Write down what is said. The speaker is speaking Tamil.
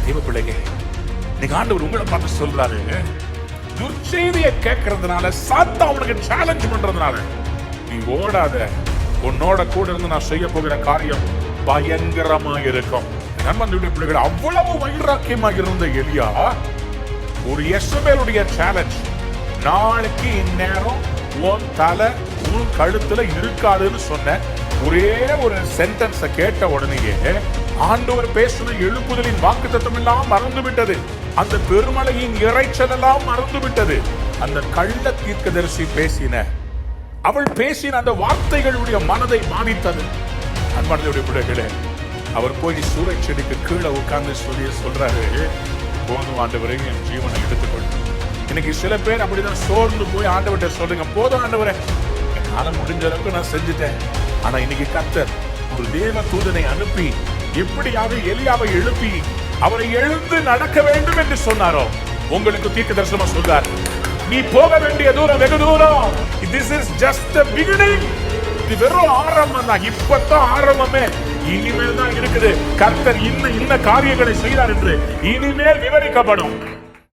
தெய்வ பிள்ளைங்க, நீங்க ஆண்டவர் உங்களை பார்த்து சொல்றாரு, துர்ச்செய்தியை கேட்கறதுனால, சாத்தான் உனக்கு சேலஞ்ச் பண்றதுனால நீ ஓடாத. உன்னோட கூட இருந்து நான் செய்ய போகிற காரியம் பயங்கரமாக இருக்கும். நண்பனுடைய பிள்ளைகள், அவ்வளவு வைராக்கியமாக இருந்த எலியா ஒரு யெசபேலுடைய சேலஞ்ச், நாளைக்கு இந்நேரம் உன் தலை உன் கழுத்துல இருக்காதுன்னு சொன்ன ஒரே ஒரு சென்டென்ஸ கேட்ட உடனேயே ஆண்டவர் பேசுன எழுப்புதலின் வாக்குத்தத்தம் எல்லாம் மறந்து விட்டது. அந்த பெருமலையின் இறைச்சல் எல்லாம் மறந்து விட்டது. அந்த கள்ள தீர்க்கதரிசி பேசின, அவள் பேசின அந்த வார்த்தைகளுடைய மனதை பாதித்தது. அன்பானவருடைய பிள்ளைகளே, அவர் போய் சூறை செடிக்கு கீழே உட்கார்ந்து சொல்றாரு, போதும் ஆண்டவரே, என் ஜீவனை எடுத்துக்கொண்டு. இன்னைக்கு சில பேர் அப்படிதான் சோர்ந்து போய் ஆண்டவர்கிட்ட சொல்லுங்க, போதும் ஆண்டவரே, என்னால முடிஞ்ச அளவுக்கு நான் செஞ்சுட்டேன். ஆனா இன்னைக்கு கர்த்தர் ஒரு தேவ தூதனை அனுப்பி எப்படியாவது எலியாவை எழுப்பி அவரை எழுந்து நடக்க வேண்டும் என்று சொன்னாரோ, உங்களுக்கு தீர்க்க தரிசனமா சொல்றார், நீ போக வேண்டிய தூரம் வெகு தூரம். This is just the beginning. இது வெறும் ஆரம்பம் தான். இப்பதான் ஆரம்பமே. இனிமேல் தான் இருக்குது. கர்த்தர் இன்ன காரியங்களை செய்தார் என்று இனிமேல் விவரிக்கப்படும்.